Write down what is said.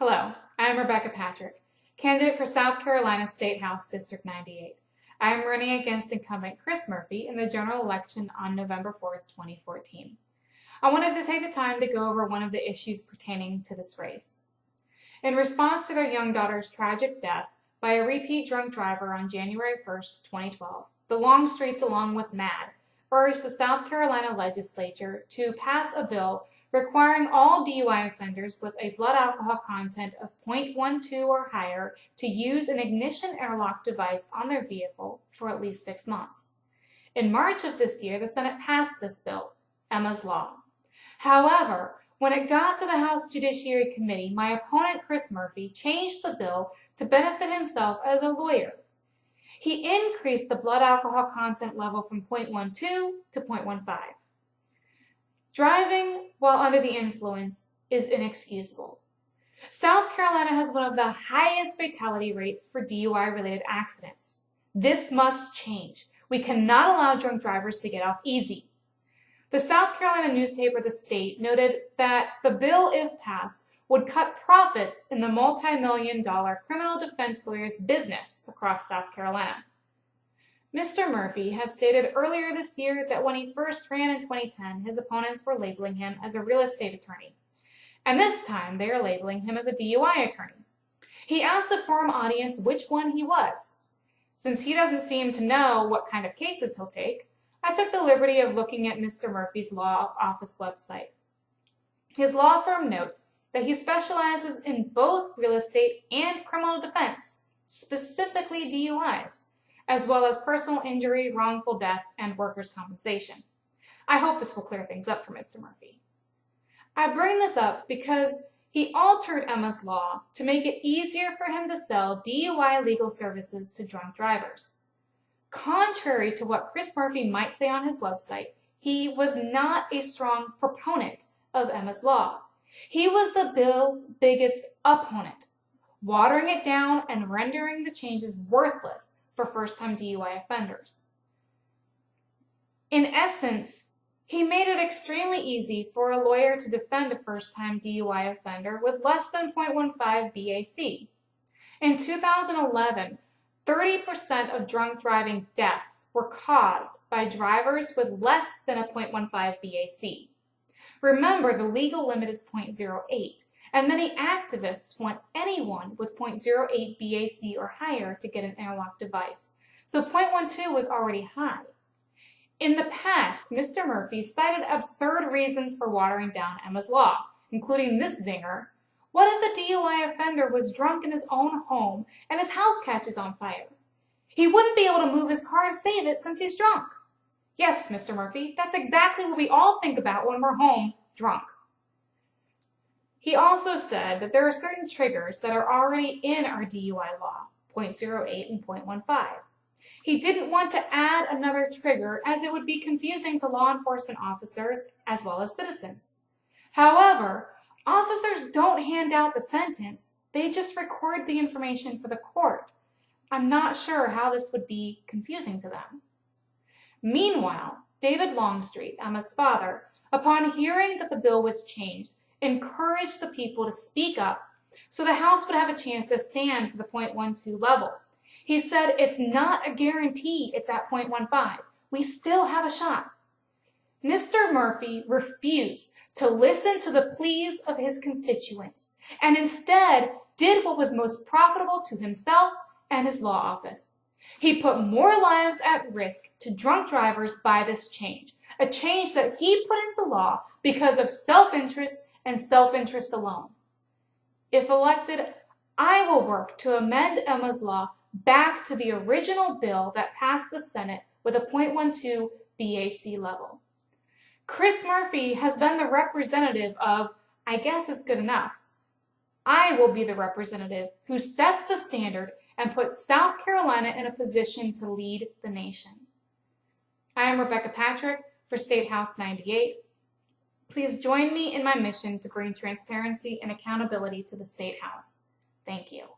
Hello, I am Rebekah Patrick, candidate for South Carolina State House District 98. I am running against incumbent Chris Murphy in the general election on November 4th, 2014. I wanted to take the time to go over one of the issues pertaining to this race. In response to their young daughter's tragic death by a repeat drunk driver on January 1st, 2012, the Longstreets, along with MAD, urged the South Carolina legislature to pass a bill requiring all DUI offenders with a blood alcohol content of 0.12 or higher to use an ignition airlock device on their vehicle for at least 6 months. In March of this year, the Senate passed this bill, Emma's Law. However, when it got to the House Judiciary Committee, my opponent Chris Murphy changed the bill to benefit himself as a lawyer. He increased the blood alcohol content level from 0.12 to 0.15. Driving while under the influence is inexcusable. South Carolina has one of the highest fatality rates for DUI-related accidents. This must change. We cannot allow drunk drivers to get off easy. The South Carolina newspaper The State noted that the bill, if passed, would cut profits in the multi-million-dollar criminal defense lawyers' business across South Carolina. Mr. Murphy has stated earlier this year that when he first ran in 2010, his opponents were labeling him as a real estate attorney. And this time, they are labeling him as a DUI attorney. He asked a forum audience which one he was. Since he doesn't seem to know what kind of cases he'll take, I took the liberty of looking at Mr. Murphy's law office website. His law firm notes that he specializes in both real estate and criminal defense, specifically DUIs, as well as personal injury, wrongful death, and workers' compensation. I hope this will clear things up for Mr. Murphy. I bring this up because he altered Emma's Law to make it easier for him to sell DUI legal services to drunk drivers. Contrary to what Chris Murphy might say on his website, he was not a strong proponent of Emma's Law. He was the bill's biggest opponent, watering it down and rendering the changes worthless for first-time DUI offenders. In essence, he made it extremely easy for a lawyer to defend a first-time DUI offender with less than 0.15 BAC. In 2011, 30% of drunk driving deaths were caused by drivers with less than a 0.15 BAC. Remember, the legal limit is 0.08, and many activists want anyone with 0.08 BAC or higher to get an airlock device, so 0.12 was already high. In the past, Mr. Murphy cited absurd reasons for watering down Emma's Law, including this zinger: what if a DUI offender was drunk in his own home and his house catches on fire? He wouldn't be able to move his car to save it since he's drunk. Yes, Mr. Murphy, that's exactly what we all think about when we're home drunk. He also said that there are certain triggers that are already in our DUI law, 0.08 and 0.15. He didn't want to add another trigger as it would be confusing to law enforcement officers as well as citizens. However, officers don't hand out the sentence, they just record the information for the court. I'm not sure how this would be confusing to them. Meanwhile, David Longstreet, Emma's father, upon hearing that the bill was changed, encouraged the people to speak up so the House would have a chance to stand for the 0.12 level. He said, "It's not a guarantee it's at 0.15. We still have a shot." Mr. Murphy refused to listen to the pleas of his constituents and instead did what was most profitable to himself and his law office. He put more lives at risk to drunk drivers by this change, a change that he put into law because of self-interest and self-interest alone. If elected, I will work to amend Emma's Law back to the original bill that passed the Senate with a 0.12 BAC level. Chris Murphy has been the representative of, "I guess it's good enough." I will be the representative who sets the standard and puts South Carolina in a position to lead the nation. I am Rebekah Patrick for State House 98. Please join me in my mission to bring transparency and accountability to the State House. Thank you.